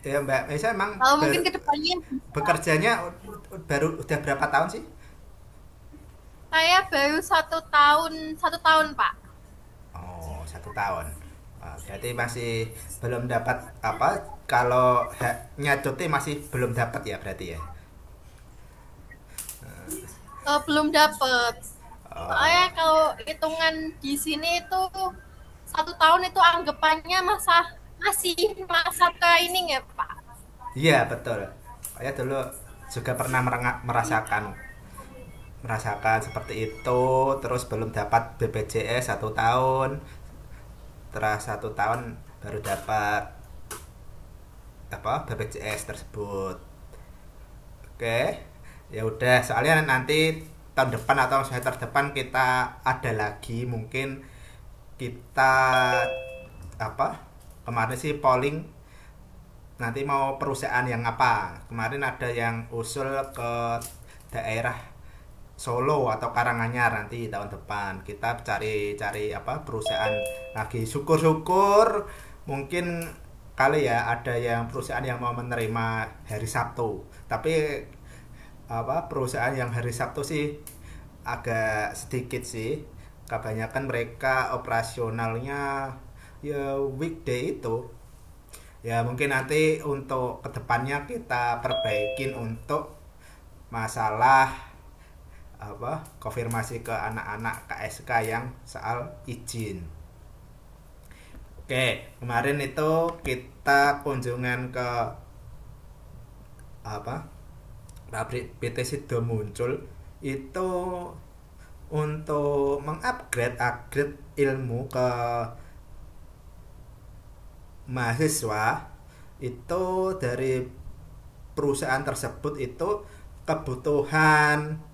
Ya Mbak Mesa emang Kalau baru mungkin kedepannya bekerjanya baru udah berapa tahun sih? saya baru 1 tahun Pak. Oh, 1 tahun. Berarti masih belum dapat apa? Kalau haknya cuti masih belum dapat ya berarti ya. Belum dapet. Soalnya Oh, kalau hitungan di sini itu 1 tahun itu anggapannya masih masa training ya Pak. iya betul. Saya dulu juga pernah merasakan merasakan seperti itu. Terus belum dapat BPJS 1 tahun. Setelah 1 tahun baru dapat apa BPJS tersebut. Oke, ya udah. Soalnya nanti tahun depan atau semester depan kita ada lagi mungkin kita apa kemarin sih polling nanti mau perusahaan yang apa. Kemarin ada yang usul ke daerah Solo atau Karanganyar nanti tahun depan kita cari-cari apa perusahaan lagi, syukur-syukur mungkin kali ya ada yang perusahaan yang mau menerima hari Sabtu, tapi apa perusahaan yang hari Sabtu sih agak sedikit sih, kebanyakan mereka operasionalnya ya weekday itu. Ya mungkin nanti untuk kedepannya kita perbaikin untuk masalah apa konfirmasi ke anak-anak KSK yang soal izin. Oke, kemarin itu kita kunjungan ke apa pabrik PT Sido muncul itu untuk mengupgrade upgrade ilmu ke mahasiswa. Itu dari perusahaan tersebut itu kebutuhan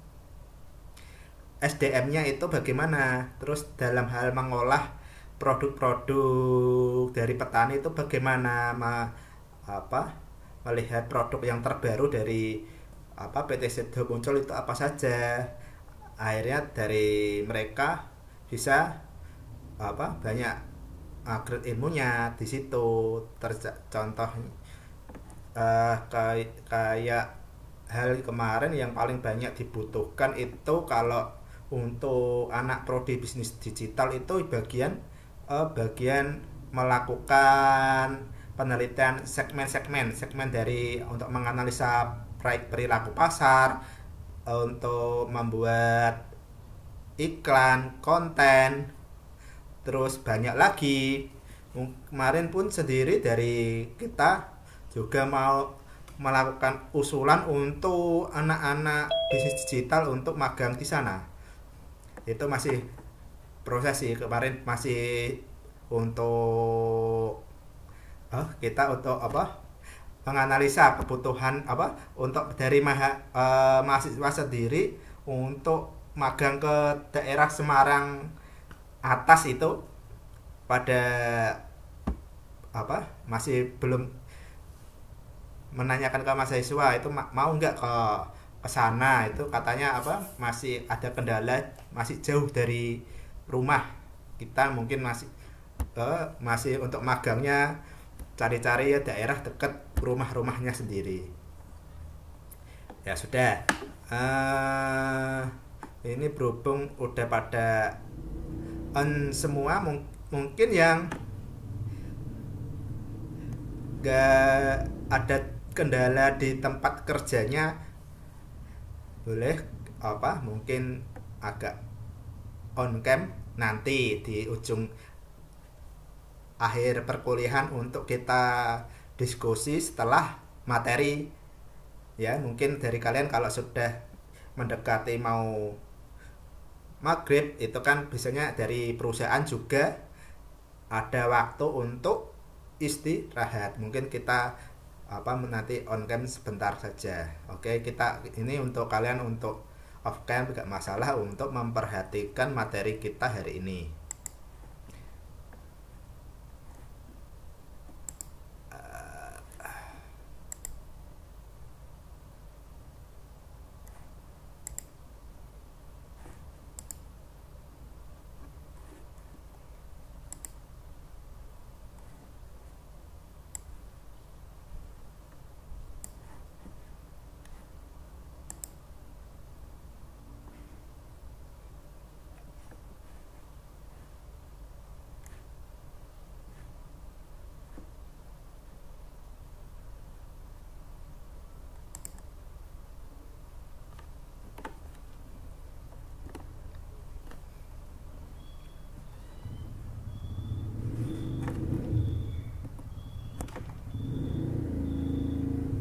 SDM-nya itu bagaimana, terus dalam hal mengolah produk-produk dari petani itu bagaimana, apa melihat produk yang terbaru dari apa PT Sedo muncul itu apa saja. Akhirnya dari mereka bisa apa banyak upgrade ilmunya di situ. Contoh kayak hal kemarin yang paling banyak dibutuhkan itu kalau untuk anak prodi bisnis digital itu bagian melakukan penelitian segmen dari untuk menganalisa perilaku pasar, untuk membuat iklan konten, terus banyak lagi. Kemarin pun sendiri dari kita juga mau melakukan usulan untuk anak-anak bisnis digital untuk magang di sana. Itu masih proses sih, kemarin masih untuk kita untuk apa menganalisa kebutuhan apa untuk dari mahasiswa sendiri untuk magang ke daerah Semarang atas itu pada apa masih belum menanyakan ke mahasiswa itu mau nggak ke sana. Itu katanya apa masih ada kendala, masih jauh dari rumah kita, mungkin masih untuk magangnya cari-cari ya daerah dekat rumah-rumahnya sendiri. Ya sudah. eh ini berhubung udah pada semua, mungkin yang gak ada kendala di tempat kerjanya boleh apa mungkin agak on cam nanti di ujung akhir perkuliahan untuk kita diskusi setelah materi. Ya mungkin dari kalian kalau sudah mendekati mau maghrib itu kan biasanya dari perusahaan juga ada waktu untuk istirahat, mungkin kita apa nanti on cam sebentar saja. Oke, kita ini untuk kalian untuk off cam tidak masalah untuk memperhatikan materi kita hari ini.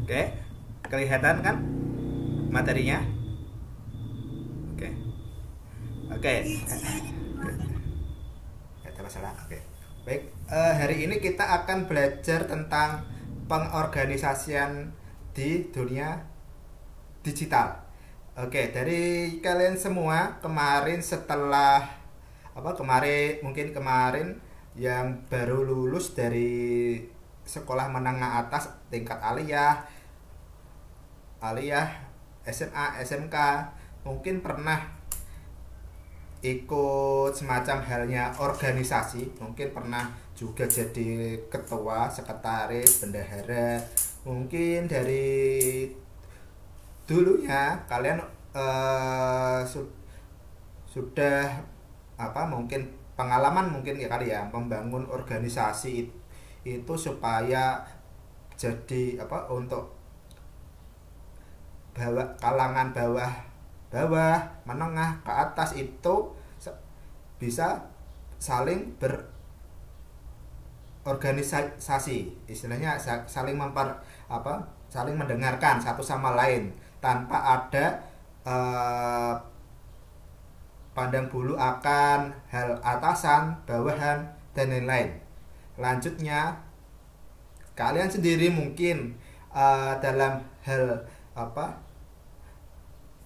Oke, kelihatan kan materinya? Oke, oke, nggak ada masalah. Oke, baik. Hari ini kita akan belajar tentang pengorganisasian di dunia digital. Oke, dari kalian semua kemarin setelah mungkin kemarin yang baru lulus dari sekolah menengah atas tingkat aliyah, SMA, SMK, mungkin pernah ikut semacam halnya organisasi, mungkin pernah juga jadi ketua, sekretaris, bendahara. Mungkin dari dulunya kalian sudah mungkin pengalaman mungkin ya kali ya membangun organisasi itu supaya jadi untuk kalangan bawah menengah ke atas itu bisa saling berorganisasi, istilahnya saling saling mendengarkan satu sama lain tanpa ada pandang bulu akan hal atasan, bawahan, dan lain-lain. Lanjutnya, kalian sendiri mungkin dalam hal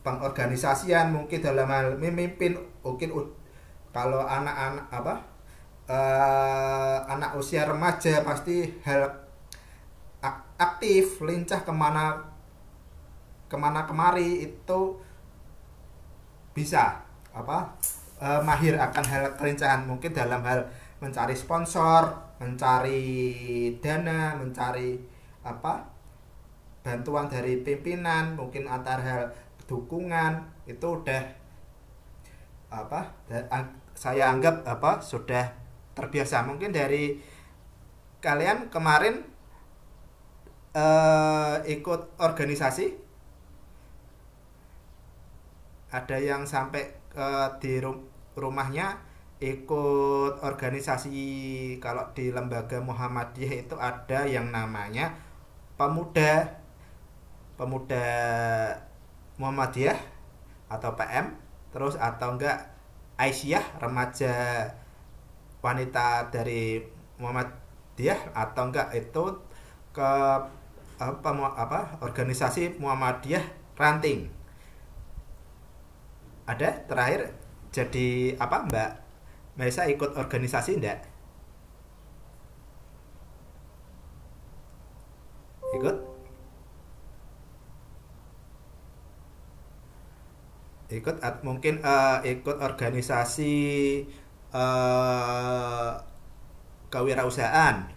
pengorganisasian, mungkin dalam hal memimpin, mungkin kalau anak-anak anak usia remaja pasti hal aktif, lincah kemana kemari itu bisa mahir akan hal kelincahan, mungkin dalam hal mencari sponsor, mencari dana, mencari bantuan dari pimpinan, mungkin antar hal dukungan itu udah saya anggap sudah terbiasa. Mungkin dari kalian kemarin ikut organisasi, ada yang sampai di rumahnya ikut organisasi. Kalau di lembaga Muhammadiyah itu ada yang namanya pemuda Muhammadiyah atau PM, terus atau enggak Aisyah, remaja wanita dari Muhammadiyah, atau enggak itu ke organisasi Muhammadiyah ranting. Ada terakhir jadi Mbak Maisa ikut organisasi enggak? Ikut mungkin ikut organisasi kewirausahaan,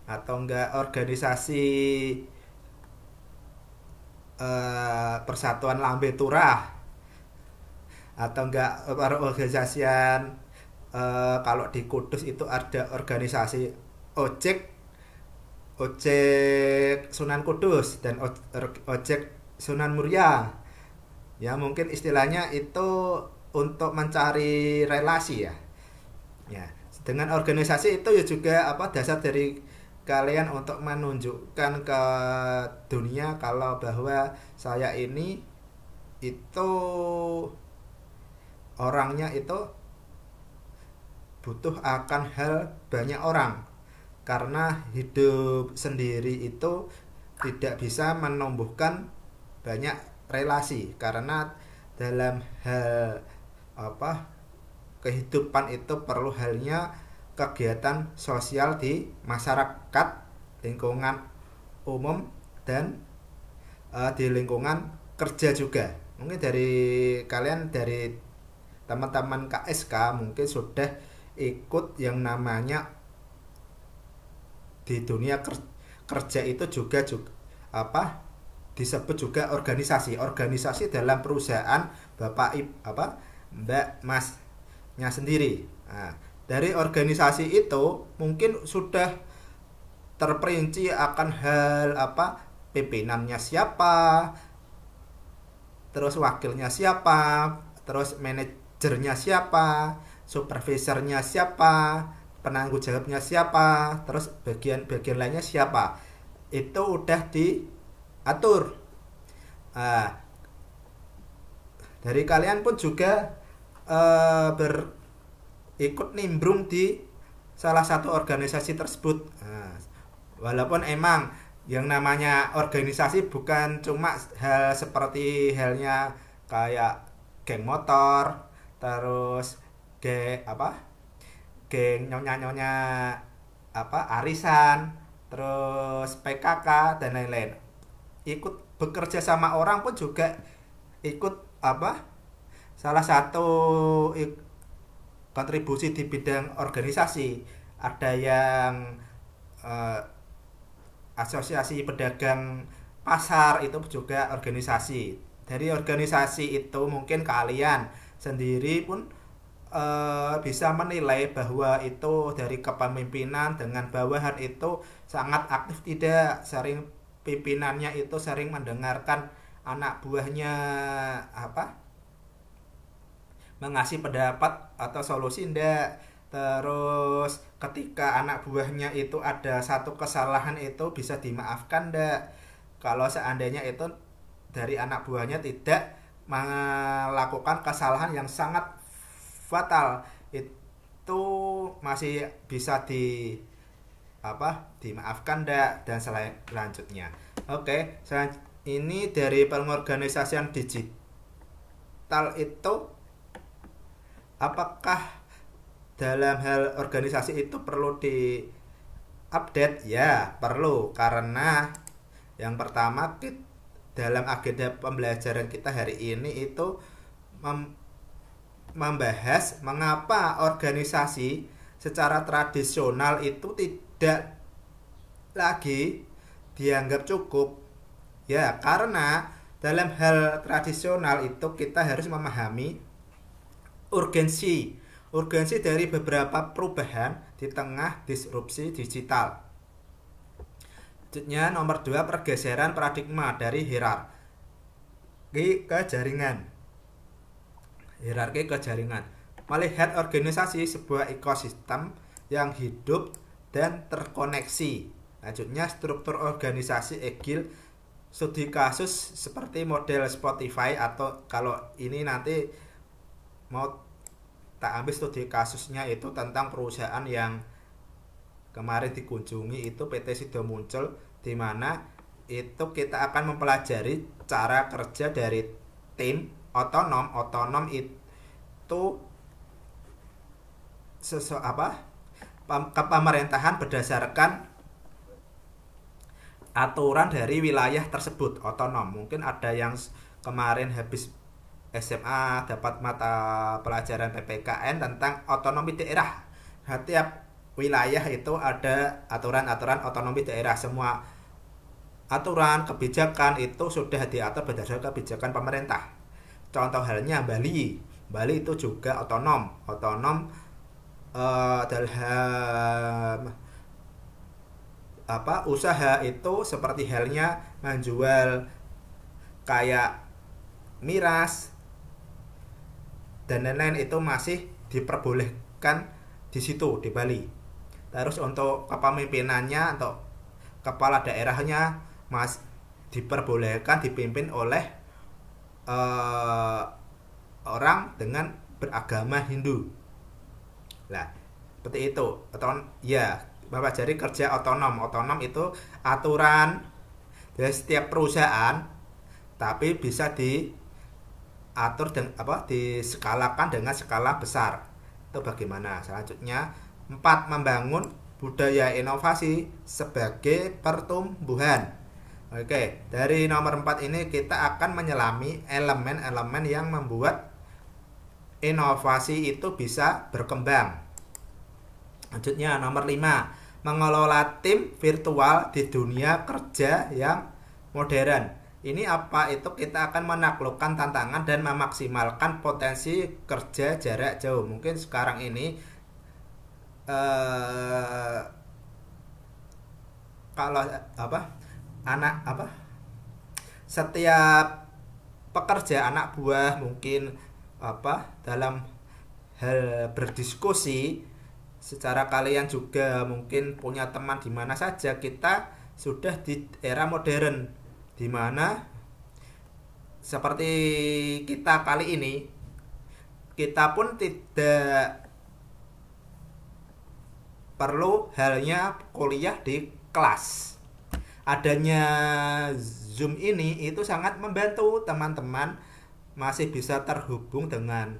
atau enggak organisasi Persatuan Lambe Turah, atau enggak organisasian kalau di Kudus itu ada organisasi ojek Sunan Kudus dan ojek Sunan Muria. Ya, mungkin istilahnya itu untuk mencari relasi ya. Ya, dengan organisasi itu ya juga dasar dari kalian untuk menunjukkan ke dunia kalau bahwa saya ini itu orangnya itu butuh akan hal banyak orang, karena hidup sendiri itu tidak bisa menumbuhkan banyak relasi, karena dalam hal kehidupan itu perlu halnya kegiatan sosial di masyarakat, lingkungan umum, dan di lingkungan kerja juga. Mungkin dari kalian, dari teman-teman KSK mungkin sudah ikut yang namanya di dunia kerja itu juga disebut juga organisasi dalam perusahaan Mbak Masnya sendiri. Nah, dari organisasi itu mungkin sudah terperinci akan hal pimpinannya siapa, terus wakilnya siapa, terus manajernya siapa, supervisornya siapa, penanggung jawabnya siapa, terus bagian-bagian lainnya siapa. Itu udah atur. Nah, dari kalian pun juga ikut nimbrung di salah satu organisasi tersebut. Nah, walaupun emang yang namanya organisasi bukan cuma hal seperti halnya kayak geng motor, terus geng nyonya-nyonya arisan, terus PKK dan lain-lain. Ikut bekerja sama orang pun juga ikut salah satu kontribusi di bidang organisasi. Ada yang eh, asosiasi pedagang pasar itu juga organisasi. Dari organisasi itu mungkin kalian sendiri pun bisa menilai bahwa itu dari kepemimpinan dengan bawahan itu sangat aktif tidak, sering pimpinannya itu sering mendengarkan anak buahnya mengasih pendapat atau solusi ndak. Terus ketika anak buahnya itu ada satu kesalahan itu bisa dimaafkan ndak. Kalau seandainya itu dari anak buahnya tidak melakukan kesalahan yang sangat fatal, itu masih bisa dimaafkan ndak dan selanjutnya. Oke, ini dari pengorganisasian digital itu, apakah dalam hal organisasi itu perlu di update? Ya perlu, karena yang pertama dalam agenda pembelajaran kita hari ini itu membahas mengapa organisasi secara tradisional itu tidak lagi dianggap cukup. Ya karena dalam hal tradisional itu kita harus memahami urgensi dari beberapa perubahan di tengah disrupsi digital. Selanjutnya nomor 2, pergeseran paradigma dari hierarki ke jaringan. Melihat organisasi sebuah ekosistem yang hidup dan terkoneksi. Selanjutnya struktur organisasi agile studi kasus seperti model Spotify, atau kalau ini nanti mau tak ambil studi kasusnya itu tentang perusahaan yang kemarin dikunjungi itu PT Sido Muncul, di mana itu kita akan mempelajari cara kerja dari tim otonom itu kepemerintahan berdasarkan aturan dari wilayah tersebut otonom. Mungkin ada yang kemarin habis SMA dapat mata pelajaran PPKN tentang otonomi daerah. Setiap wilayah itu ada aturan-aturan otonomi daerah. Semua aturan kebijakan itu sudah diatur berdasarkan kebijakan pemerintah. Contoh halnya Bali itu juga otonom dalam usaha itu, seperti halnya menjual kayak miras dan lain-lain itu masih diperbolehkan di situ di Bali. Terus untuk kepemimpinannya, untuk kepala daerahnya diperbolehkan dipimpin oleh orang dengan beragama Hindu. Nah, seperti itu. Bapak jadi kerja otonom itu aturan dari setiap perusahaan, tapi bisa diatur diskalakan dengan skala besar. Itu bagaimana? Selanjutnya 4, membangun budaya inovasi sebagai pertumbuhan. Oke, dari nomor 4 ini kita akan menyelami elemen-elemen yang membuat inovasi itu bisa berkembang. Selanjutnya nomor 5, mengelola tim virtual di dunia kerja yang modern. Ini apa? Itu kita akan menaklukkan tantangan dan memaksimalkan potensi kerja jarak jauh. Mungkin sekarang ini kalau setiap pekerja anak buah mungkin dalam hal berdiskusi secara kalian juga mungkin punya teman di mana saja, kita sudah di era modern. dimana seperti kita kali ini, kita pun tidak perlu halnya kuliah di kelas. Adanya Zoom ini itu sangat membantu teman-teman masih bisa terhubung dengan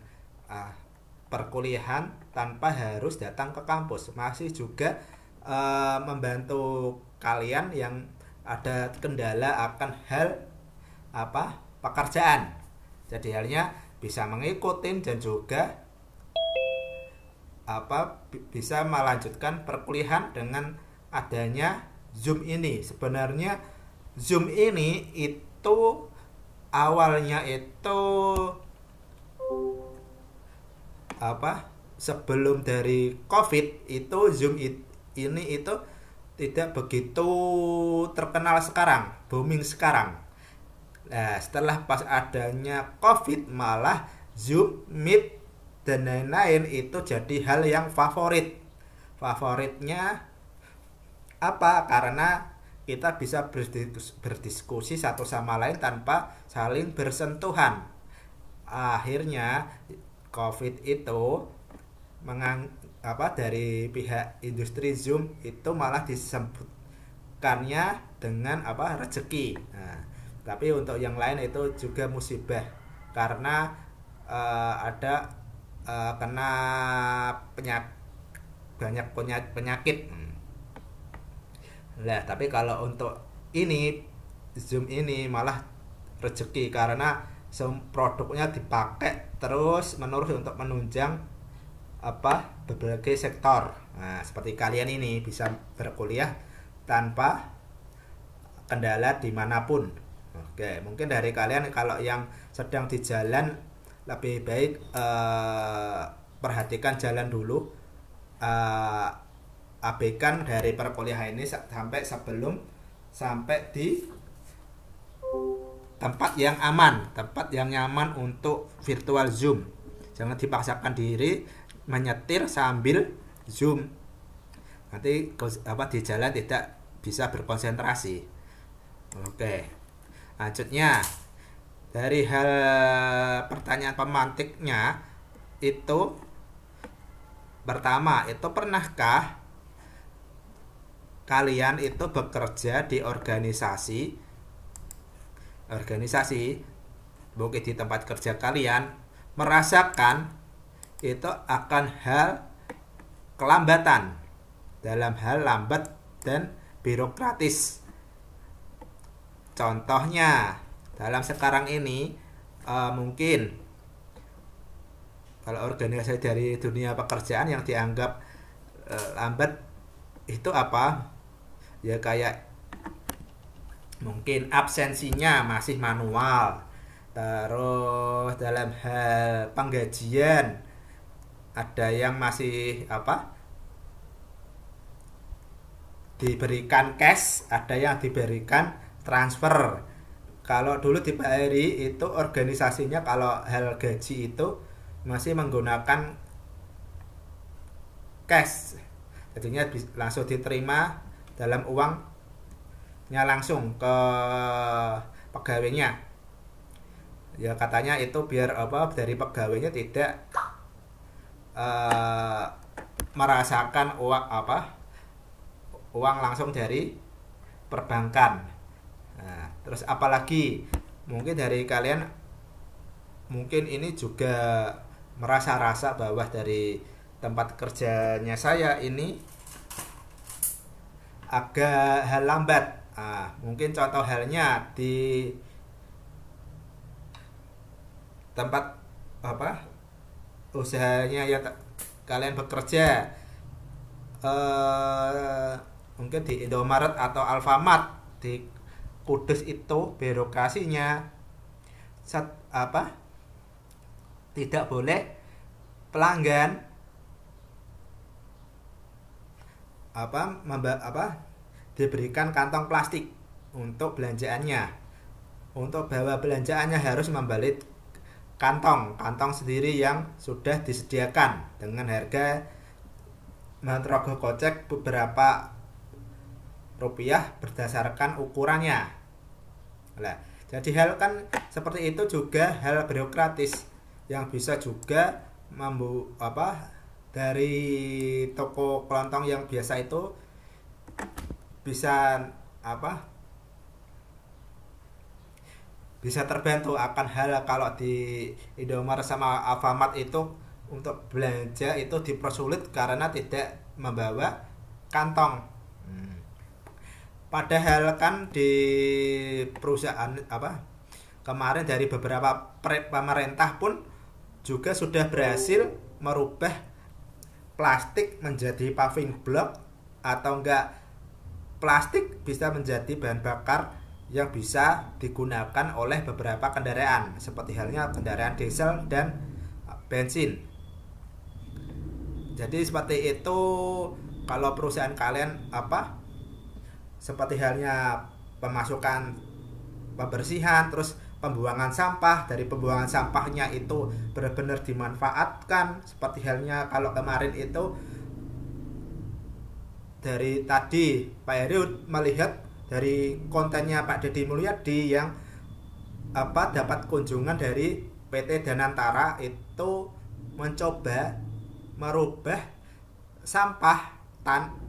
perkuliahan tanpa harus datang ke kampus. Masih juga membantu kalian yang ada kendala akan hal pekerjaan. Jadi halnya bisa mengikuti dan juga bisa melanjutkan perkuliahan dengan adanya Zoom ini. Sebenarnya Zoom ini itu awalnya itu sebelum dari COVID itu Zoom ini itu tidak begitu terkenal sekarang, booming sekarang. Nah, setelah pas adanya COVID malah Zoom, Meet dan lain-lain itu jadi hal yang favoritnya karena kita bisa berdiskusi satu sama lain tanpa saling bersentuhan. Akhirnya COVID itu dari pihak industri Zoom itu malah disebutkannya dengan rezeki. Nah, tapi untuk yang lain itu juga musibah karena ada kena banyak penyakit. Nah, tapi kalau untuk ini Zoom ini malah rezeki karena produknya dipakai terus menerus untuk menunjang berbagai sektor. Nah, seperti kalian ini bisa berkuliah tanpa kendala dimanapun. Oke, mungkin dari kalian kalau yang sedang di jalan lebih baik perhatikan jalan dulu, abaikan dari perkuliahan ini sampai di tempat yang aman, tempat yang nyaman untuk virtual Zoom. Jangan dipaksakan diri menyetir sambil Zoom. Nanti di jalan tidak bisa berkonsentrasi. Oke. Selanjutnya dari hal pertanyaan pemantiknya itu pertama, itu pernahkah kalian itu bekerja di organisasi mungkin di tempat kerja kalian merasakan itu akan hal kelambatan dalam hal lambat dan birokratis. Contohnya dalam sekarang ini mungkin kalau organisasi dari dunia pekerjaan yang dianggap lambat itu ya kayak mungkin absensinya masih manual, terus dalam hal penggajian ada yang masih diberikan cash, ada yang diberikan transfer. Kalau dulu di Pak Heri itu organisasinya kalau hal gaji itu masih menggunakan cash, jadinya langsung diterima dalam uangnya langsung ke pegawainya. Ya katanya itu biar dari pegawainya tidak merasakan uang langsung dari perbankan. Nah, terus apalagi mungkin dari kalian mungkin ini juga merasa-rasa bahwa dari tempat kerjanya saya ini agak hal lambat. Mungkin contoh halnya di tempat usahanya ya kalian bekerja, mungkin di Indomaret atau Alfamart di Kudus itu birokrasinya tidak boleh pelanggan diberikan kantong plastik untuk belanjaannya. Untuk bawa belanjaannya harus membeli kantong sendiri yang sudah disediakan dengan harga merogoh kocek beberapa rupiah berdasarkan ukurannya. Nah, jadi hal kan seperti itu juga hal birokratis yang bisa juga dari toko kelontong yang biasa itu bisa apa bisa terbantu akan hal kalau di Indomaret sama Alfamart itu untuk belanja itu dipersulit karena tidak membawa kantong. Padahal kan di perusahaan kemarin dari beberapa pemerintah pun juga sudah berhasil merubah plastik menjadi paving block, atau enggak plastik bisa menjadi bahan bakar yang bisa digunakan oleh beberapa kendaraan seperti halnya kendaraan diesel dan bensin. Jadi seperti itu kalau perusahaan kalian seperti halnya pemasukan pembersihan, terus pembuangan sampah, dari pembuangan sampahnya itu benar-benar dimanfaatkan, seperti halnya kalau kemarin itu dari tadi Pak Heri melihat dari kontennya Pak Deddy Mulyadi yang dapat kunjungan dari PT Danantara itu mencoba merubah sampah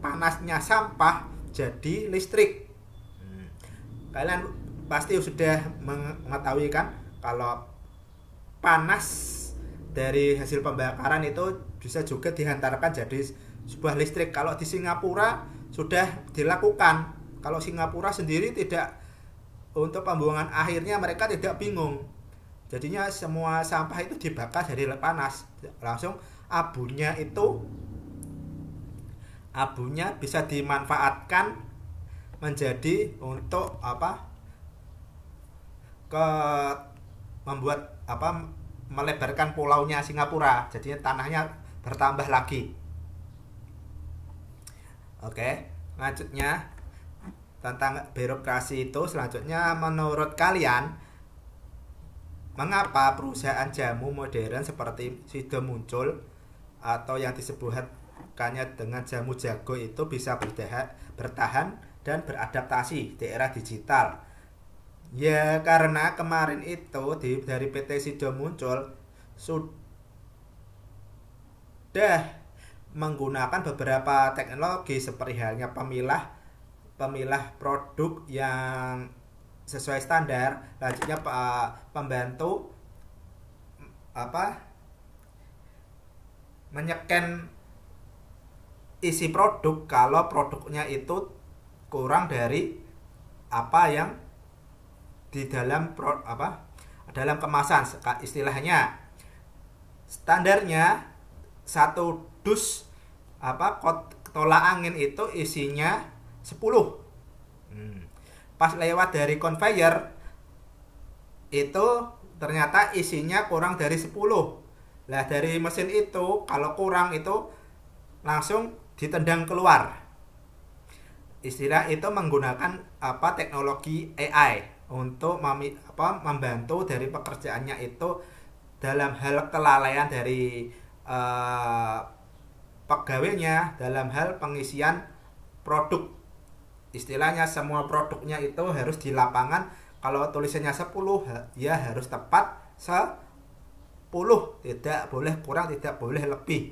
panasnya sampah jadi listrik. Kalian pasti sudah mengetahui kan kalau panas dari hasil pembakaran itu bisa juga dihantarkan jadi sebuah listrik. Kalau di Singapura sudah dilakukan. Kalau Singapura sendiri tidak, untuk pembuangan akhirnya mereka tidak bingung. Jadinya semua sampah itu dibakar jadi panas. Langsung abunya bisa dimanfaatkan menjadi untuk membuat melebarkan pulaunya Singapura. Jadinya tanahnya bertambah lagi. Oke, lanjutnya tentang birokrasi itu, selanjutnya menurut kalian mengapa perusahaan jamu modern seperti Sido muncul atau yang disebutkannya dengan jamu jago itu bisa bertahan dan beradaptasi di era digital? Ya karena kemarin itu dari PT Sido muncul sudah menggunakan beberapa teknologi seperti halnya pemilah produk yang sesuai standar, lanjutnya pembantu menyeken isi produk kalau produknya itu kurang dari apa yang di dalam dalam kemasan. Istilahnya standarnya satu dus tolak angin itu isinya 10. Pas lewat dari conveyor itu ternyata isinya kurang dari 10. Lah dari mesin itu kalau kurang itu langsung ditendang keluar. Istilah itu menggunakan teknologi AI untuk membantu dari pekerjaannya itu dalam hal kelalaian dari pegawainya dalam hal pengisian produk. Istilahnya semua produknya itu harus di lapangan, kalau tulisannya 10 ya harus tepat 10, tidak boleh kurang, tidak boleh lebih.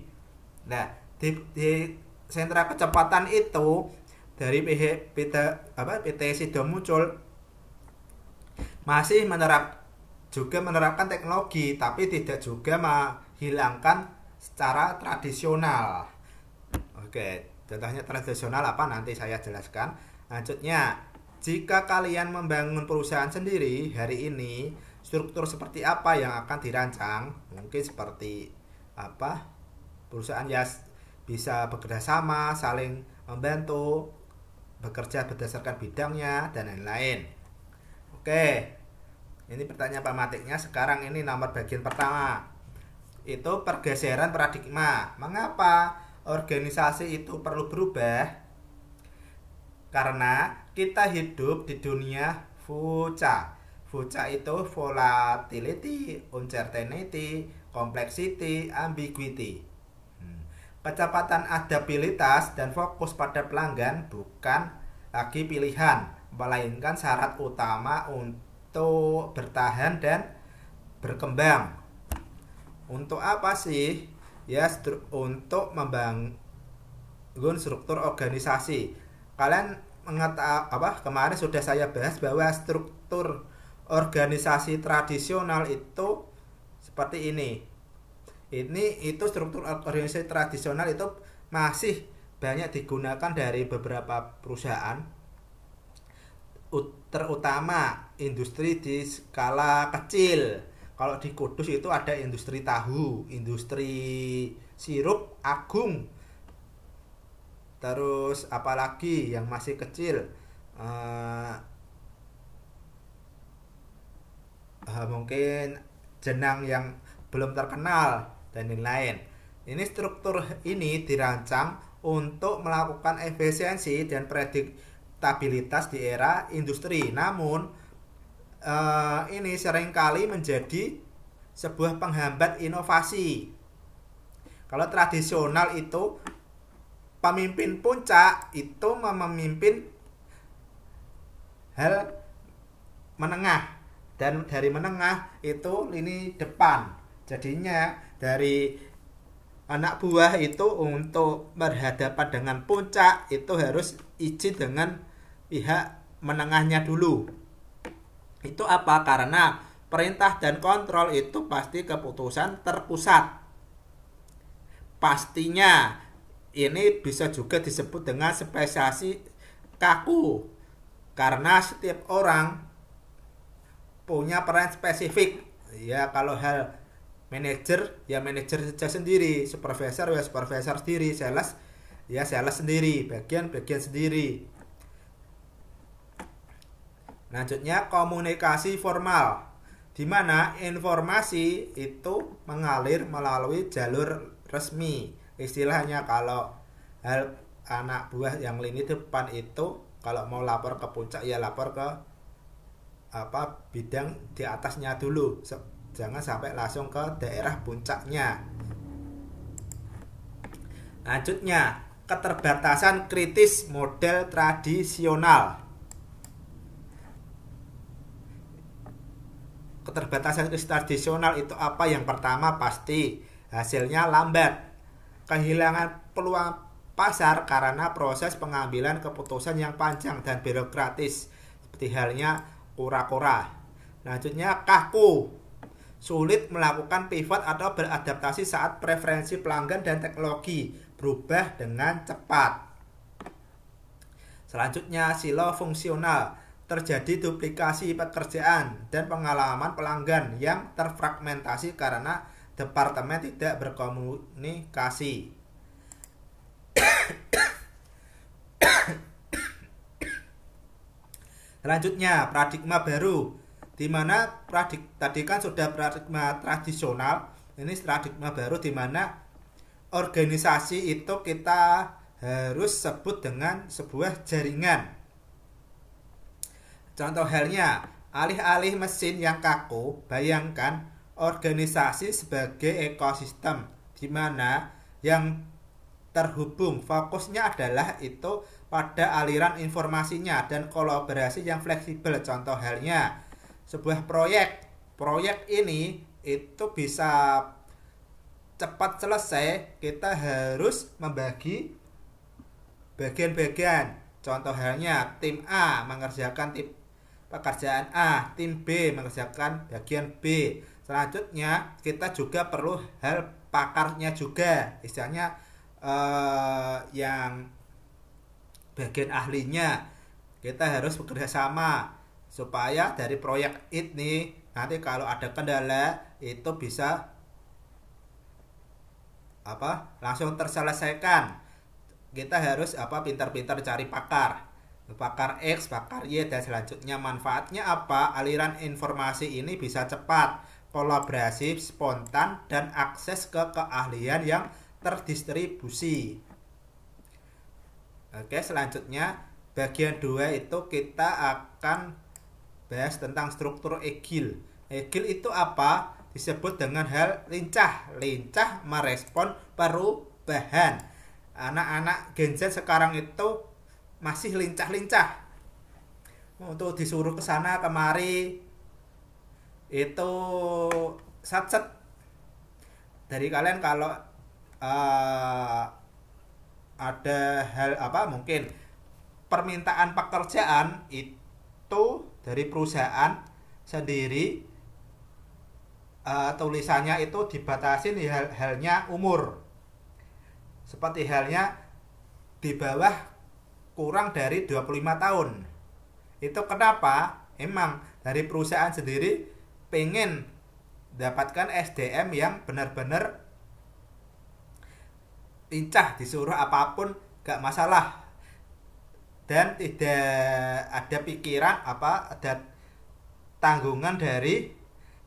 Nah di sentra kecepatan itu dari PT Sido muncul masih menerapkan teknologi, tapi tidak juga menghilangkan secara tradisional. Oke, contohnya tradisional nanti saya jelaskan. Lanjutnya, jika kalian membangun perusahaan sendiri hari ini, struktur seperti apa yang akan dirancang? Mungkin seperti perusahaan ya bisa bekerja sama, saling membantu, bekerja berdasarkan bidangnya dan lain-lain. Oke, ini pertanyaan pematiknya. Sekarang ini nomor bagian pertama, itu pergeseran paradigma. Mengapa organisasi itu perlu berubah? Karena kita hidup di dunia VUCA. VUCA itu volatility, uncertainty, complexity, ambiguity. Kecepatan adaptabilitas dan fokus pada pelanggan, bukan lagi pilihan, melainkan syarat utama untuk bertahan dan berkembang. Untuk apa sih? Ya, untuk membangun struktur organisasi. Kalian kemarin sudah saya bahas bahwa struktur organisasi tradisional itu seperti ini. Itu struktur organisasi tradisional itu masih banyak digunakan dari beberapa perusahaan, terutama industri di skala kecil. Kalau di Kudus itu ada industri tahu, industri sirup Agung. Terus apalagi yang masih kecil, mungkin Jenang yang belum terkenal dan lain-lain. Ini struktur ini dirancang untuk melakukan efisiensi dan prediktabilitas di era industri. Namun ini seringkali menjadi sebuah penghambat inovasi. Kalau tradisional itu pemimpin puncak itu memimpin hal menengah, dan dari menengah itu lini depan. Jadinya dari anak buah itu untuk berhadapan dengan puncak itu harus izin dengan pihak menengahnya dulu. Itu apa? Karena perintah dan kontrol itu pasti keputusan terpusat. Pastinya ini bisa juga disebut dengan spesiasi kaku, karena setiap orang punya peran spesifik. Ya, kalau hal manajer ya manajer saja sendiri, supervisor ya supervisor sendiri, sales ya sales sendiri, bagian sendiri. Selanjutnya komunikasi formal, di mana informasi itu mengalir melalui jalur resmi. Istilahnya kalau hal anak buah yang lini depan itu kalau mau lapor ke puncak ya lapor ke bidang di atasnya dulu, jangan sampai langsung ke daerah puncaknya. Lanjutnya, keterbatasan kritis model tradisional. Keterbatasan kritis tradisional itu apa? Yang pertama pasti hasilnya lambat, kehilangan peluang pasar karena proses pengambilan keputusan yang panjang dan birokratis, seperti halnya kura-kura. Selanjutnya kaku, sulit melakukan pivot atau beradaptasi saat preferensi pelanggan dan teknologi berubah dengan cepat. Selanjutnya silo fungsional, terjadi duplikasi pekerjaan dan pengalaman pelanggan yang terfragmentasi karena departemen tidak berkomunikasi. Selanjutnya paradigma baru, di mana tadi kan sudah paradigma tradisional, ini paradigma baru di mana organisasi itu kita harus sebut dengan sebuah jaringan. Contoh halnya, alih-alih mesin yang kaku, bayangkan organisasi sebagai ekosistem di mana yang terhubung fokusnya adalah itu pada aliran informasinya dan kolaborasi yang fleksibel. Contoh halnya sebuah proyek ini itu bisa cepat selesai, kita harus membagi bagian-bagian. Contoh halnya tim A mengerjakan pekerjaan A, tim B mengerjakan bagian B. Selanjutnya kita juga perlu hal pakarnya juga, istilahnya yang bagian ahlinya. Kita harus bekerja sama supaya dari proyek ini nanti kalau ada kendala itu bisa langsung terselesaikan. Kita harus pintar-pintar cari pakar X, pakar Y, dan selanjutnya manfaatnya apa? Aliran informasi ini bisa cepat, kolaborasi, spontan, dan akses ke keahlian yang terdistribusi. Oke, selanjutnya bagian 2 itu kita akan bahas tentang struktur agile. Agile itu apa? Disebut dengan hal lincah merespon perubahan. Anak-anak Gen Z sekarang itu masih lincah-lincah untuk disuruh ke sana kemari itu satset dari kalian. Kalau uh, ada hal apa mungkin permintaan pekerjaan itu dari perusahaan sendiri, tulisannya itu dibatasin halnya umur, seperti halnya di bawah kurang dari 25 tahun. Itu kenapa? Emang dari perusahaan sendiri pengen dapatkan SDM yang benar-benar lincah, disuruh apapun gak masalah, dan tidak ada pikiran apa ada tanggungan dari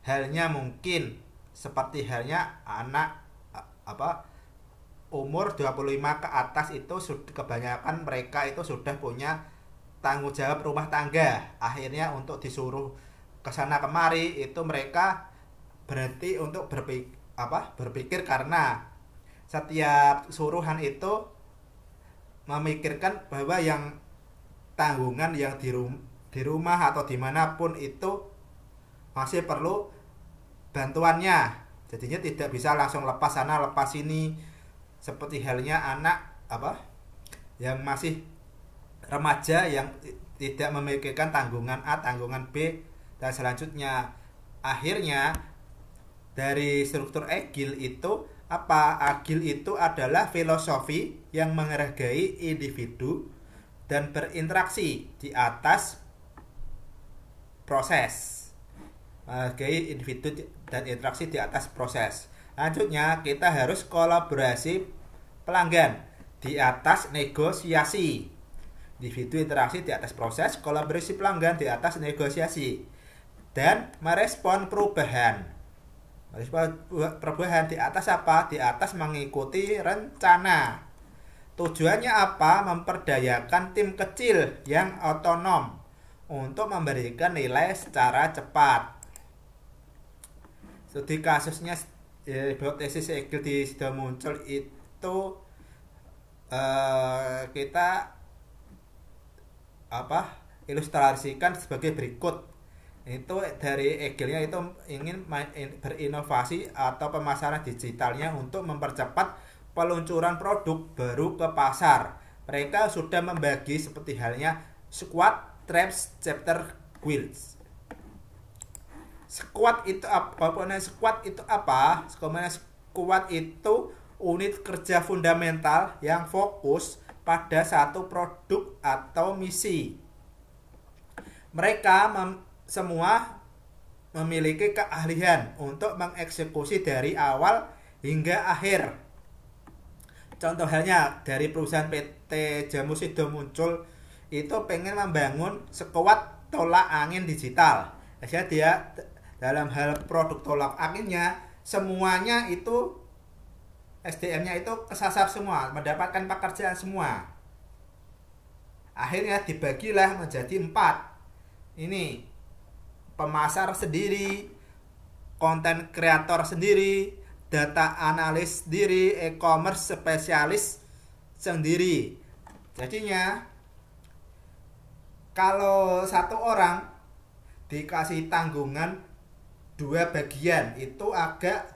halnya mungkin seperti halnya anak apa umur 25 ke atas itu kebanyakan mereka itu sudah punya tanggung jawab rumah tangga. Akhirnya untuk disuruh ke sana kemari itu mereka berhenti untuk berpikir karena setiap suruhan itu memikirkan bahwa yang tanggungan yang di rumah atau dimanapun itu masih perlu bantuannya. Jadinya tidak bisa langsung lepas sana lepas sini seperti halnya anak yang masih remaja yang tidak memikirkan tanggungan A, tanggungan B dan selanjutnya. Akhirnya dari struktur Agile itu Agile itu adalah filosofi yang menghargai individu dan berinteraksi di atas proses. Menghargai individu dan interaksi di atas proses. Lanjutnya kita harus kolaborasi pelanggan di atas negosiasi. Individu interaksi di atas proses, kolaborasi pelanggan di atas negosiasi, dan merespon perubahan. Perubahan di atas apa? Di atas mengikuti rencana. Tujuannya apa? Memperdayakan tim kecil yang otonom untuk memberikan nilai secara cepat. Studi kasusnya hipotesis Agile di sudah muncul itu kita ilustrasikan sebagai berikut. Itu dari Agile-nya itu ingin berinovasi atau pemasaran digitalnya untuk mempercepat peluncuran produk baru ke pasar. Mereka sudah membagi seperti halnya squad, traps, chapter, guilds. Squad itu apa? Komponen squad itu apa? Komponen squad itu unit kerja fundamental yang fokus pada satu produk atau misi. Mereka semua memiliki keahlian untuk mengeksekusi dari awal hingga akhir. Contoh halnya dari perusahaan PT Jamu Sido muncul itu pengen membangun sekuat tolak angin digital. Jadi dia dalam hal produk tolak anginnya semuanya itu SDM-nya itu kesasar semua, mendapatkan pekerjaan semua. Akhirnya dibagilah menjadi 4. Ini pemasar sendiri, konten kreator sendiri, data analis sendiri, e-commerce spesialis sendiri. Jadinya kalau satu orang dikasih tanggungan 2 bagian itu agak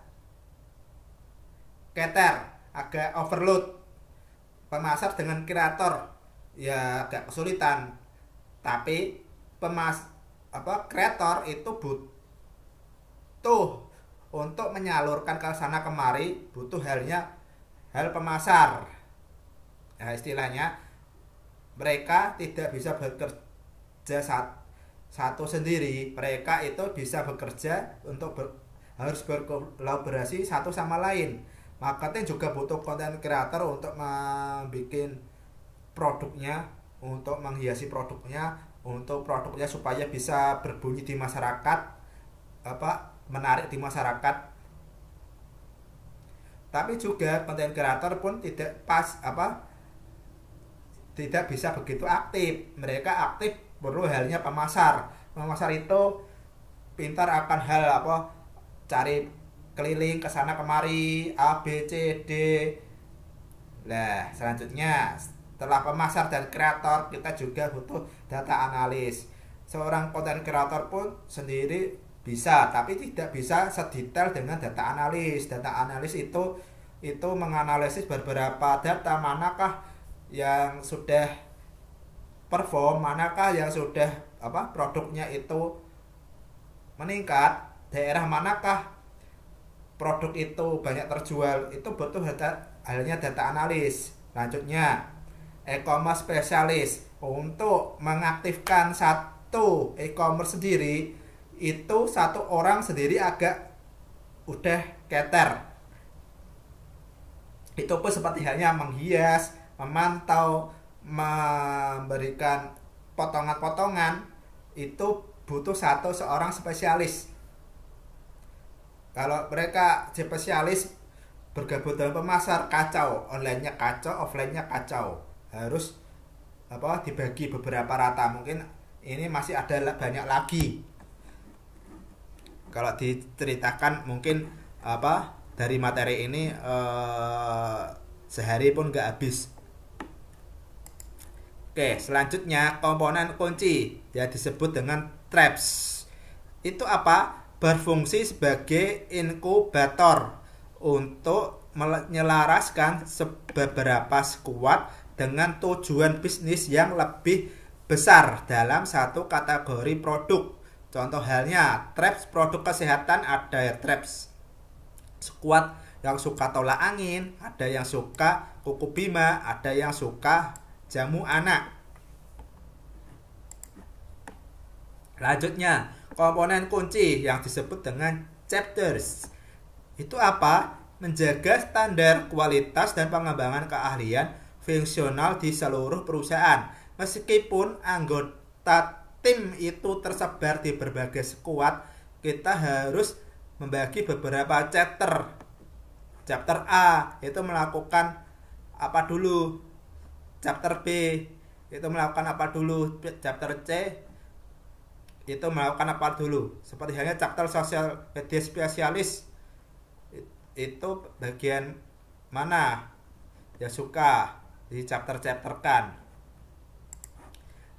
keter, agak overload. Pemasar dengan kreator ya agak kesulitan. Tapi kreator itu butuh untuk menyalurkan ke sana kemari, butuh hal pemasar. Nah, istilahnya mereka tidak bisa bekerja satu sendiri. Mereka itu bisa bekerja harus berkolaborasi satu sama lain. Marketing juga butuh konten kreator untuk membuat produknya, untuk menghiasi produknya, untuk produknya supaya bisa berbunyi di masyarakat, menarik di masyarakat. Tapi juga konten kreator pun tidak bisa begitu aktif. Mereka aktif perlu halnya pemasar. Pemasar itu pintar akan hal cari keliling ke sana kemari A B C D. Nah, selanjutnya setelah pemasar dan kreator, kita juga butuh data analis. Seorang konten kreator pun sendiri bisa, tapi tidak bisa sedetail dengan data analis. Data analis itu menganalisis beberapa data, manakah yang sudah perform, manakah yang sudah produknya itu meningkat, daerah manakah produk itu banyak terjual, itu butuh halnya data analis. Lanjutnya, e-commerce spesialis. Untuk mengaktifkan satu e-commerce sendiri, itu satu orang sendiri agak udah keter. Itu pun seperti halnya menghias, memantau, memberikan potongan-potongan, itu butuh seorang spesialis. Kalau mereka spesialis bergabung dalam pemasar, kacau, online-nya kacau, offline-nya kacau. Harus dibagi beberapa rata. Mungkin ini masih ada banyak lagi. Kalau diceritakan mungkin dari materi ini sehari pun nggak habis. Oke, selanjutnya komponen kunci yang disebut dengan traps. Itu apa? Berfungsi sebagai inkubator untuk menyelaraskan beberapa squad dengan tujuan bisnis yang lebih besar dalam satu kategori produk. Contoh halnya traps produk kesehatan, ada traps squad yang suka tolak angin, ada yang suka kuku bima, ada yang suka jamu anak. Lanjutnya, komponen kunci yang disebut dengan chapters. Itu apa? Menjaga standar kualitas dan pengembangan keahlian fungsional di seluruh perusahaan. Meskipun anggota tim itu tersebar di berbagai squad, kita harus membagi beberapa chapter. Chapter A itu melakukan apa dulu? Chapter B itu melakukan apa dulu? Chapter C itu melakukan apa dulu? Seperti halnya chapter sosial media spesialis, itu bagian mana ya suka di chapter kan.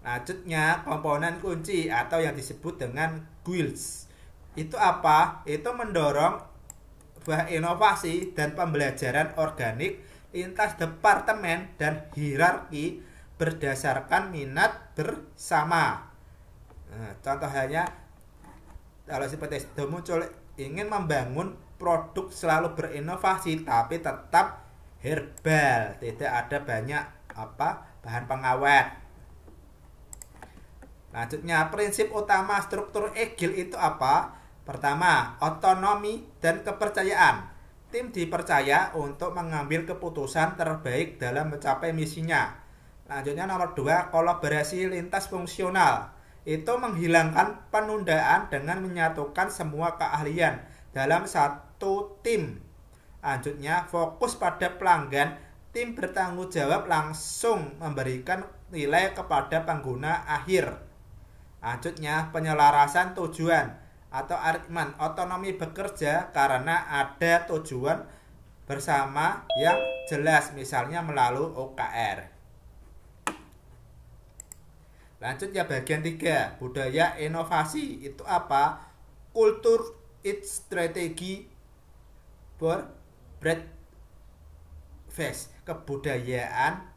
Lanjutnya, komponen kunci atau yang disebut dengan guilds. Itu apa? Itu mendorong inovasi dan pembelajaran organik lintas departemen dan hierarki berdasarkan minat bersama. Nah, contoh halnya kalau seperti itu muncul ingin membangun produk selalu berinovasi tapi tetap herbal, tidak ada banyak bahan pengawet. Lanjutnya, prinsip utama struktur agile itu apa? Pertama, otonomi dan kepercayaan. Tim dipercaya untuk mengambil keputusan terbaik dalam mencapai misinya. Lanjutnya nomor 2, kolaborasi lintas fungsional. Itu menghilangkan penundaan dengan menyatukan semua keahlian dalam satu tim. Lanjutnya, fokus pada pelanggan. Tim bertanggung jawab langsung memberikan nilai kepada pengguna akhir. Lanjutnya, penyelarasan tujuan atau alignment. Otonomi bekerja karena ada tujuan bersama yang jelas, misalnya melalui OKR. Lanjutnya bagian 3, budaya inovasi. Itu apa? Kultur its strategi for breakfast. Kebudayaan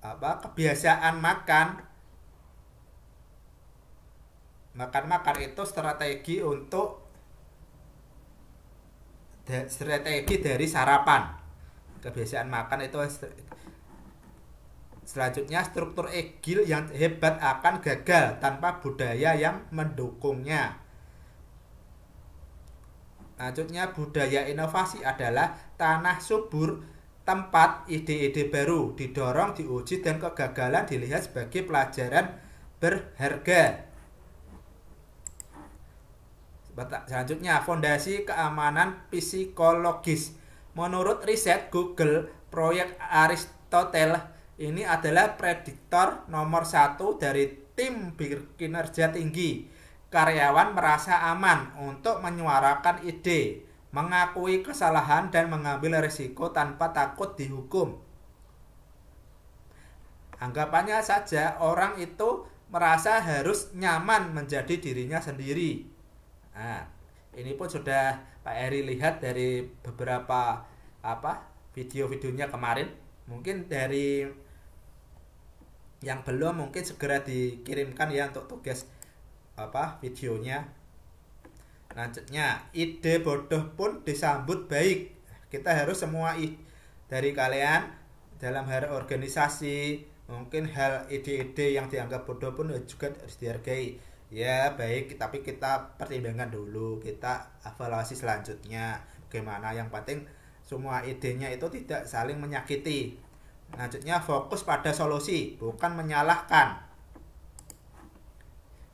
kebiasaan makan itu strategi dari sarapan. Kebiasaan makan itu. Selanjutnya, struktur agile yang hebat akan gagal tanpa budaya yang mendukungnya. Lanjutnya, budaya inovasi adalah tanah subur, tempat ide-ide baru didorong, diuji, dan kegagalan dilihat sebagai pelajaran berharga. Selanjutnya, fondasi keamanan psikologis. Menurut riset Google, proyek Aristotle ini adalah prediktor nomor 1 dari tim berkinerja tinggi. Karyawan merasa aman untuk menyuarakan ide, mengakui kesalahan dan mengambil risiko tanpa takut dihukum. Anggapannya saja orang itu merasa harus nyaman menjadi dirinya sendiri. Nah, ini pun sudah Pak Eri lihat dari beberapa video-videonya kemarin. Mungkin dari yang belum mungkin segera dikirimkan ya untuk tugas videonya. Selanjutnya, ide bodoh pun disambut baik. Kita harus semua dari kalian dalam hal organisasi, mungkin hal ide-ide yang dianggap bodoh pun juga harus dihargai. Ya baik, tapi kita pertimbangkan dulu, kita evaluasi selanjutnya bagaimana. Yang penting semua idenya itu tidak saling menyakiti. Selanjutnya, fokus pada solusi, bukan menyalahkan.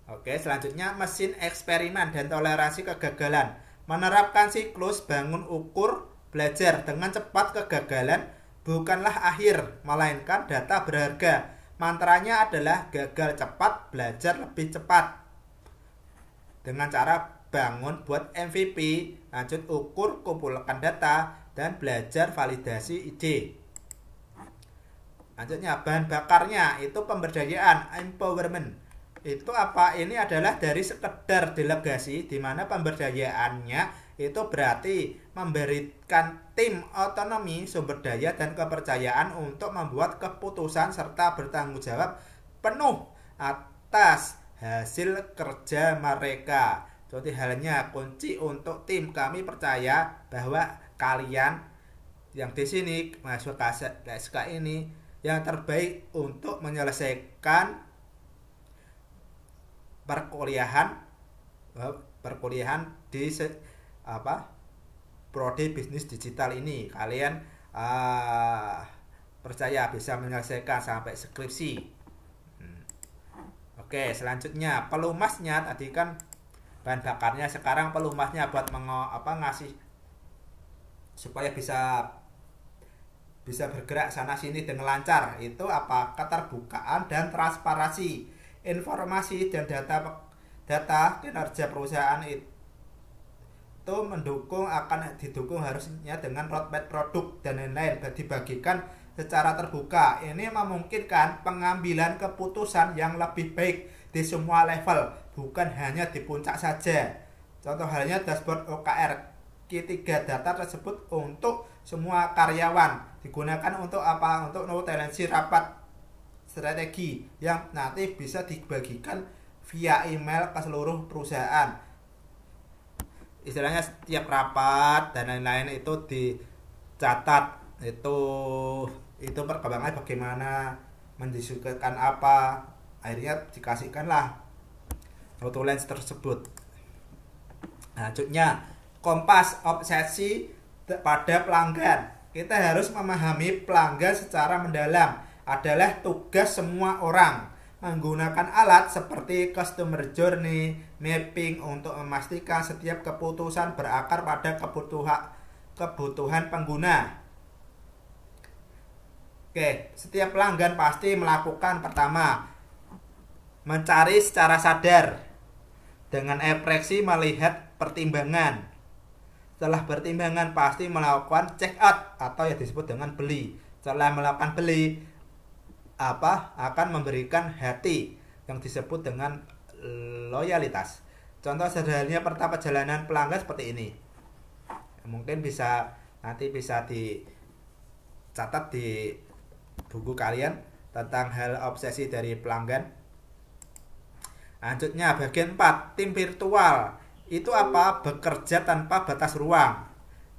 Oke, selanjutnya mesin eksperimen dan toleransi kegagalan. Menerapkan siklus bangun ukur belajar dengan cepat. Kegagalan bukanlah akhir, melainkan data berharga. Mantranya adalah gagal cepat, belajar lebih cepat. Dengan cara bangun buat MVP, lanjut ukur, kumpulkan data, dan belajar validasi ide. Lanjutnya, bahan bakarnya itu pemberdayaan, empowerment. Itu apa? Ini adalah dari sekedar delegasi, di mana pemberdayaannya itu berarti memberikan tim otonomi, sumber daya, dan kepercayaan untuk membuat keputusan serta bertanggung jawab penuh atas hasil kerja mereka. Contoh halnya, kunci untuk tim kami percaya bahwa kalian yang di sini mahasiswa KSK ini yang terbaik untuk menyelesaikan perkuliahan di prodi bisnis digital ini. Kalian percaya bisa menyelesaikan sampai skripsi. Oke, selanjutnya pelumasnya tadi kan bahan bakarnya, sekarang pelumasnya buat ngasih supaya bisa bergerak sana sini dengan lancar. Itu keterbukaan dan transparansi. Informasi dan data kinerja perusahaan itu akan didukung harusnya dengan roadmap produk dan lain-lain, dibagikan secara terbuka. Ini memungkinkan pengambilan keputusan yang lebih baik di semua level, bukan hanya di puncak saja. Contoh halnya dashboard OKR. Ketiga data tersebut untuk semua karyawan, digunakan untuk untuk notulensi rapat strategi yang nanti bisa dibagikan via email ke seluruh perusahaan. Istilahnya setiap rapat dan lain-lain itu dicatat, itu perkembangan bagaimana, mendiskusikan apa, akhirnya dikasihkanlah notulen tersebut. Selanjutnya, kompas obsesi pada pelanggan. Kita harus memahami pelanggan secara mendalam adalah tugas semua orang. Menggunakan alat seperti customer journey mapping untuk memastikan setiap keputusan berakar pada kebutuhan pengguna. Oke, setiap pelanggan pasti melakukan pertama, mencari secara sadar dengan refleksi melihat pertimbangan. Setelah pertimbangan pasti melakukan check out atau yang disebut dengan beli. Setelah melakukan beli, akan memberikan hati yang disebut dengan loyalitas. Contoh sederhananya peta perjalanan pelanggan seperti ini. Mungkin nanti bisa dicatat di buku kalian tentang hal obsesi dari pelanggan. Lanjutnya bagian 4, tim virtual. Itu bekerja tanpa batas ruang.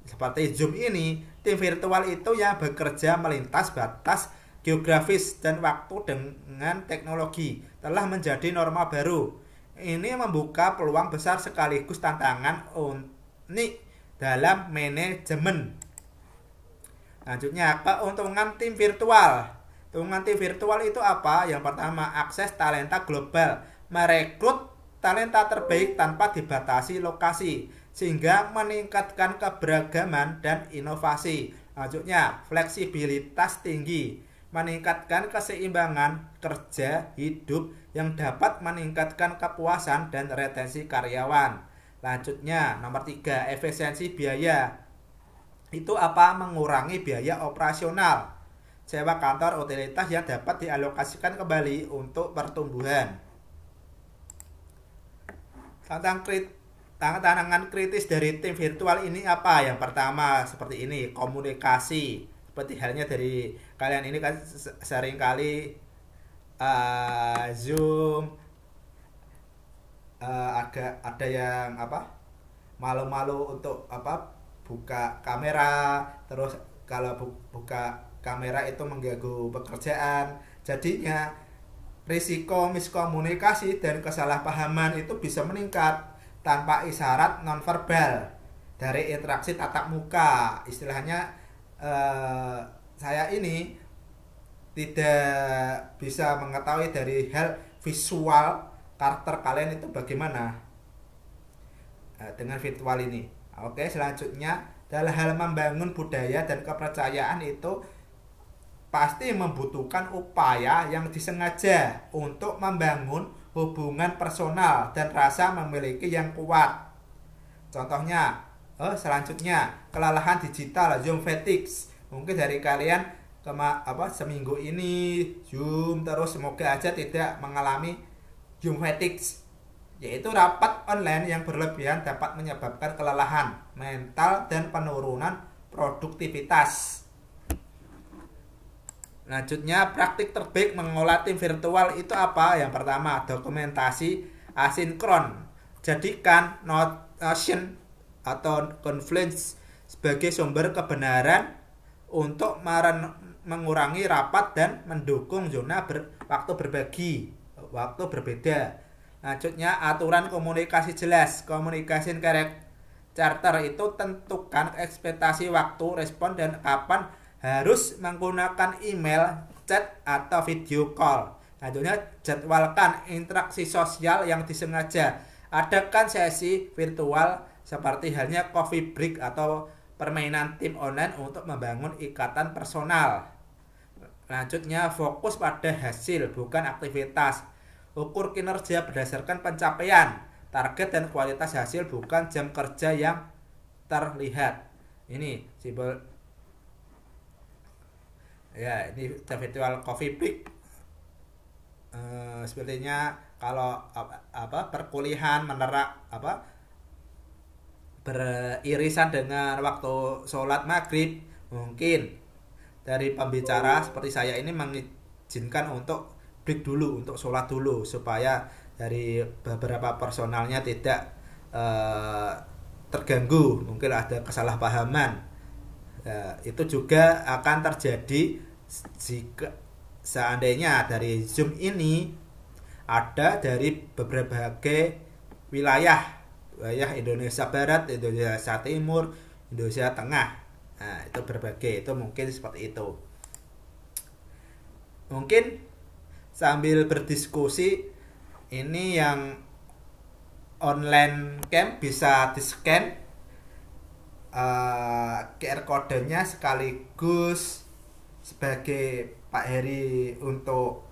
Seperti Zoom ini, tim virtual itu yang bekerja melintas batas geografis dan waktu dengan teknologi telah menjadi norma baru. Ini membuka peluang besar sekaligus tantangan unik dalam manajemen. Lanjutnya, keuntungan tim virtual. Keuntungan tim virtual itu apa? Yang pertama, akses talenta global. Merekrut talenta terbaik tanpa dibatasi lokasi, sehingga meningkatkan keberagaman dan inovasi. Lanjutnya, fleksibilitas tinggi. Meningkatkan keseimbangan kerja hidup yang dapat meningkatkan kepuasan dan retensi karyawan. Lanjutnya, nomor 3, efisiensi biaya. Itu apa? Mengurangi biaya operasional. Sewa kantor utilitas yang dapat dialokasikan kembali untuk pertumbuhan. Tantangan kritis dari tim virtual ini apa? Yang pertama seperti ini, komunikasi. Seperti halnya dari kalian ini kan sering kali Zoom, ada yang apa, malu-malu untuk apa, buka kamera, terus kalau buka kamera itu mengganggu pekerjaan, jadinya risiko miskomunikasi dan kesalahpahaman itu bisa meningkat tanpa isyarat nonverbal dari interaksi tatap muka. Istilahnya saya ini tidak bisa mengetahui dari hal visual karakter kalian itu bagaimana dengan virtual ini. Oke, selanjutnya dalam hal membangun budaya dan kepercayaan itu pasti membutuhkan upaya yang disengaja untuk membangun hubungan personal dan rasa memiliki yang kuat. Contohnya, selanjutnya kelelahan digital, Zoom fatigue. Mungkin dari kalian seminggu ini Zoom terus, semoga aja tidak mengalami Zoom fatigue, yaitu rapat online yang berlebihan dapat menyebabkan kelelahan mental dan penurunan produktivitas. Lanjutnya, praktik terbaik mengolah tim virtual itu apa? Yang pertama, dokumentasi asinkron. Jadikan Notion atau Confluence sebagai sumber kebenaran untuk mengurangi rapat dan mendukung zona waktu berbagi, waktu berbeda. Lanjutnya, aturan komunikasi jelas. Communication charter itu tentukan ekspektasi waktu respon dan kapan harus menggunakan email, chat, atau video call. Lanjutnya, jadwalkan interaksi sosial yang disengaja. Adakan sesi virtual seperti halnya coffee break atau permainan tim online untuk membangun ikatan personal. Lanjutnya, fokus pada hasil bukan aktivitas. Ukur kinerja berdasarkan pencapaian, target dan kualitas hasil, bukan jam kerja yang terlihat. Ini simbol ya, ini virtual coffee break. Sepertinya kalau perkuliahan beririsan dengan waktu sholat maghrib, mungkin dari pembicara seperti saya ini mengizinkan untuk break dulu, untuk sholat dulu, supaya dari beberapa personalnya tidak terganggu, mungkin ada kesalahpahaman. Itu juga akan terjadi jika seandainya dari Zoom ini ada dari berbagai wilayah Indonesia Barat, Indonesia Timur, Indonesia Tengah. Nah, itu berbagai, itu mungkin seperti itu. Mungkin sambil berdiskusi, ini yang online camp bisa di-scan QR kodenya sekaligus sebagai Pak Heri untuk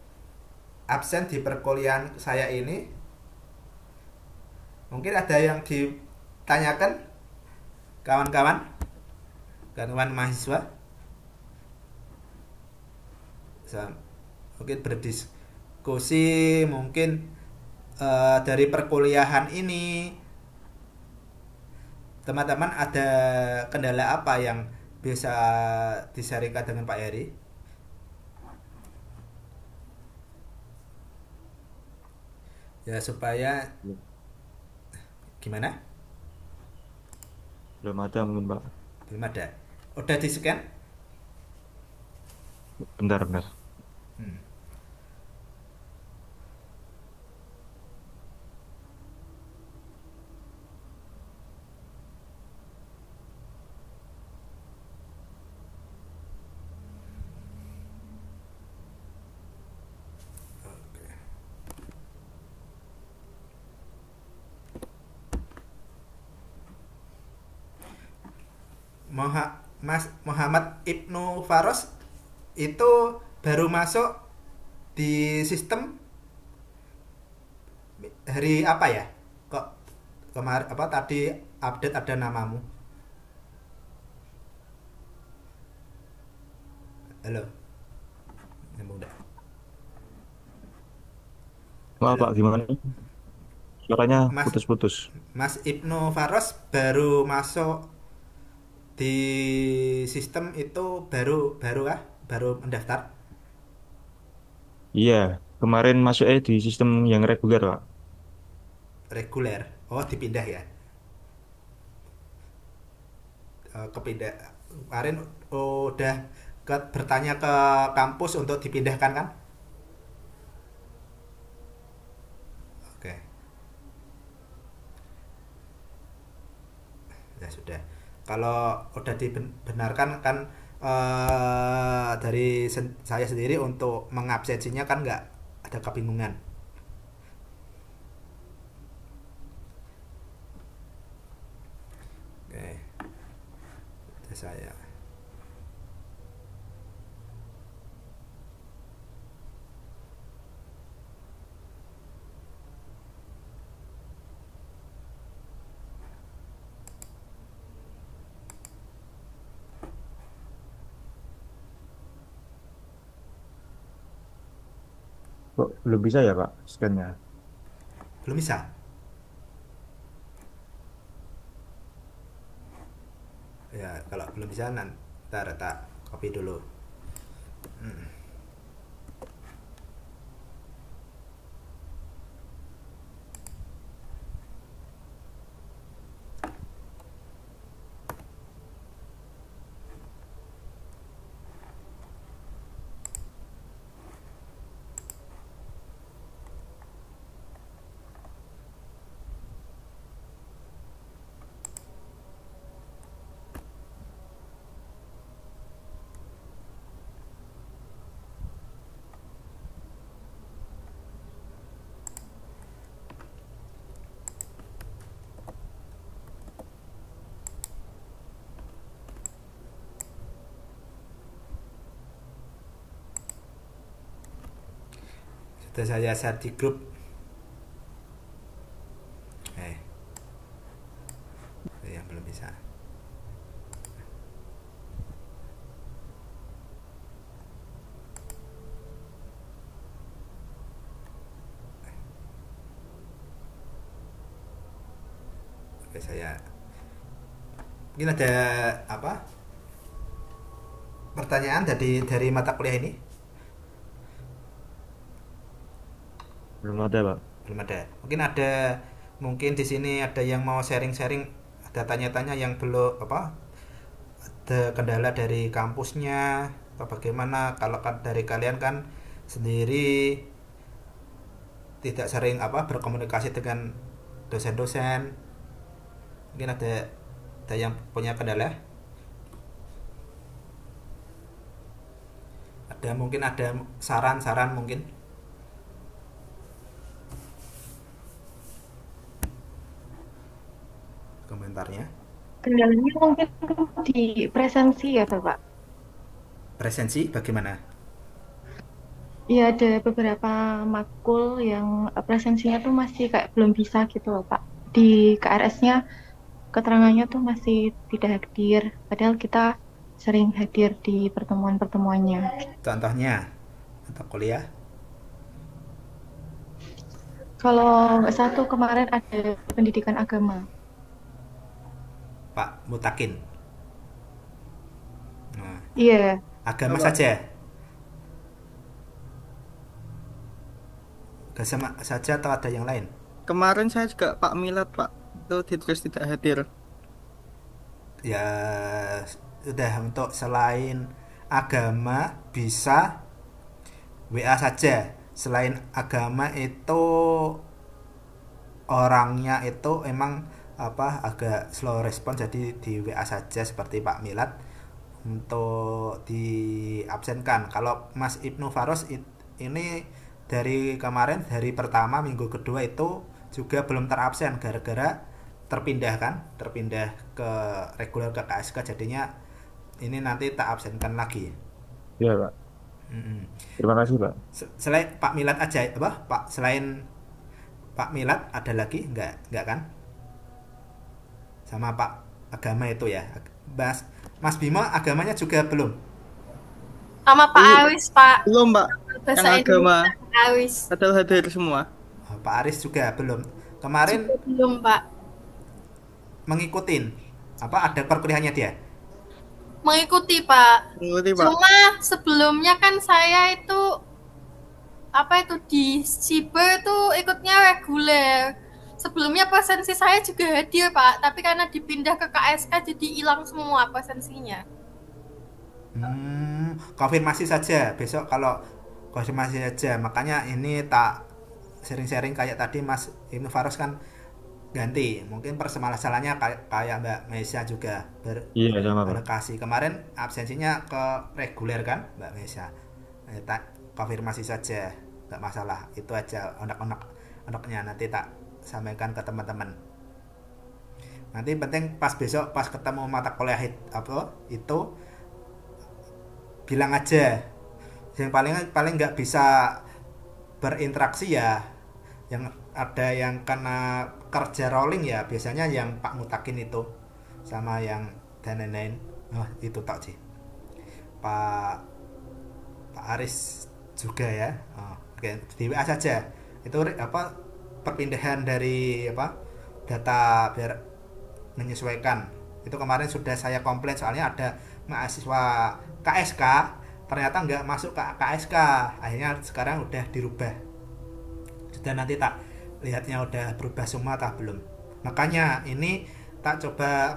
absen di perkuliahan saya ini. Mungkin ada yang ditanyakan kawan-kawan mahasiswa, mungkin berdiskusi, mungkin dari perkuliahan ini teman-teman ada kendala apa yang bisa disaringkan dengan Pak Heri? Ya, supaya gimana? Belum ada mungkin, Pak. Belum ada. Udah di scan? Bentar. Hmm. Mas Muhammad Ibnu Faros itu baru masuk di sistem hari apa ya? Kok kemarin apa tadi update ada namamu. Halo, nyambung dah. Maaf Halo. Pak, gimana? Suaranya Mas putus-putus. Mas Ibnu Faros baru masuk di sistem itu baru baru ah baru mendaftar Iya, kemarin masuknya di sistem yang reguler Pak. reguler. Oh, dipindah ya. Kepindah kemarin udah bertanya ke kampus untuk dipindahkan kan? Oke, ya sudah. Kalau udah dibenarkan kan dari saya sendiri untuk mengabsensinya kan nggak ada kebingungan. Oke, itu saya. Kok belum bisa ya Pak scan-nya? Belum bisa. Ya, kalau belum bisa nanti tak copy dulu. Sudah saya share di grup. Eh, yang belum bisa. Oke, saya mungkin ada apa pertanyaan dari mata kuliah ini? Belum ada Pak. Belum ada. Mungkin di sini ada yang mau sharing-sharing, ada tanya-tanya yang belum apa, ada kendala dari kampusnya atau bagaimana. Kalau kan dari kalian kan sendiri tidak sering apa berkomunikasi dengan dosen-dosen. Mungkin ada yang punya kendala. Ada mungkin ada saran-saran mungkin komentarnya. Kendalanya mungkin di presensi ya, Bapak. Presensi bagaimana? Iya, ada beberapa makul yang presensinya tuh masih kayak belum bisa gitu loh, Pak. Di KRS-nya keterangannya tuh masih tidak hadir, padahal kita sering hadir di pertemuan-pertemuannya. Contohnya atau kuliah. Kalau nggak satu kemarin ada pendidikan agama. Pak Mutakin. Nah, Iya, agama Pak. saja. Agama saja atau ada yang lain? Kemarin saya juga Pak Milad, Pak. Itu ditulis tidak hadir. Ya sudah, untuk selain agama bisa WA saja. Selain agama itu orangnya itu emang apa agak slow respon, jadi di WA saja seperti Pak Milad untuk diabsenkan. Kalau Mas Ibnu Faros ini dari kemarin, dari pertama minggu kedua itu juga belum terabsen gara-gara terpindah ke reguler ke KSK, jadinya ini nanti tak absenkan lagi. Iya Pak. Mm-mm. Terima kasih Pak. Selain Pak Milad aja apa Pak, selain Pak Milad ada lagi nggak kan? sama Pak Agama itu ya. Mas Bimo agamanya juga belum. Sama Pak Awis, Pak. Belum, Pak. Yang Bahasa agama Indonesia Pak Awis. padahal hadir semua. Oh, Pak Aris juga belum. Kemarin Juga belum, Pak. mengikutin apa ada perkuliahannya dia. Mengikuti, Pak. Mengerti, Pak? Cuma sebelumnya kan saya itu di Siber tuh ikutnya reguler. Sebelumnya presensi saya juga hadir, Pak, tapi karena dipindah ke KSK jadi hilang semua presensinya. Konfirmasi saja besok, kalau konfirmasi saja. Makanya ini tak sharing-sharing kayak tadi Mas Ibnu Faros kan ganti. Mungkin permasalahannya kayak Mbak Meisya juga Iya, sama Pak. beralokasi. Kemarin absensinya ke reguler kan Mbak Meisya. Tak konfirmasi saja, nggak masalah. Itu aja onak-onaknya nanti tak sampaikan ke teman-teman. Nanti penting pas besok pas ketemu mata kuliah itu bilang aja. Yang paling nggak bisa berinteraksi ya, yang ada yang kena kerja rolling ya, biasanya yang Pak Mutakin itu sama yang dan lain-lain. Oh, itu tak sih. Pak Aris juga ya. Oh, oke, di WA saja. Itu apa perpindahan dari apa data biar menyesuaikan. Itu kemarin sudah saya komplain soalnya ada mahasiswa KSK ternyata nggak masuk ke KSK. Akhirnya sekarang udah dirubah. Sudah, nanti tak lihatnya udah berubah semua atau belum. Makanya ini tak coba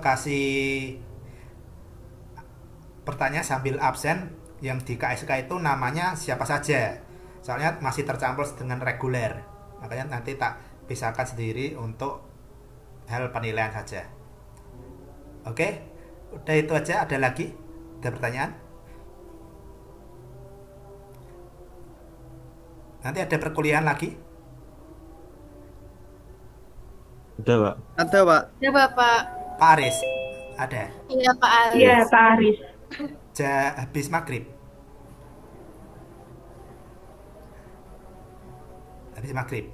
kasih pertanyaan sambil absen. Yang di KSK itu namanya siapa saja, soalnya masih tercampur dengan reguler. Makanya nanti tak pisahkan sendiri untuk hal penilaian saja. Oke, udah itu aja. Ada lagi? Ada pertanyaan? Nanti ada perkuliahan lagi? Udah, Pak. Ada, Pak. Ya, Bapak. Pak Aris ada? Iya, Pak Aris. Iya, Pak Aris. Habis maghrib? Habis maghrib?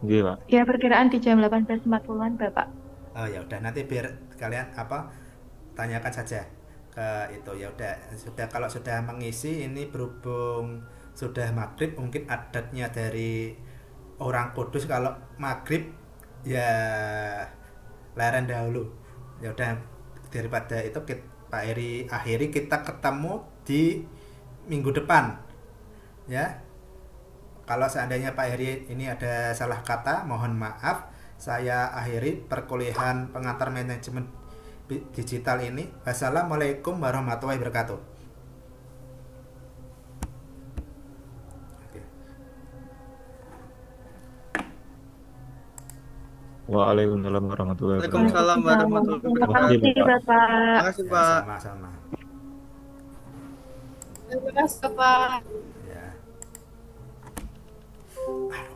Iya, Pak. Ya, perkiraan di jam 18.40-an, Bapak. Oh ya udah, nanti biar kalian tanyakan saja ke itu. Ya udah, kalau sudah mengisi ini, berhubung sudah maghrib, mungkin adatnya dari orang Kudus kalau maghrib ya leren dahulu. Ya udah, daripada itu Pak Eri akhiri, kita ketemu di minggu depan ya. Kalau seandainya Pak Heri ini ada salah kata, mohon maaf. Saya akhiri perkuliahan pengantar manajemen digital ini. Wassalamualaikum warahmatullahi wabarakatuh. Waalaikumsalam warahmatullahi wabarakatuh. Waalaikumsalam warahmatullahi Terima wabarakatuh. kasih, Bapak. Terima kasih, Ya, Pak. sama-sama. Terima kasih, Pak. Ya. Aduh.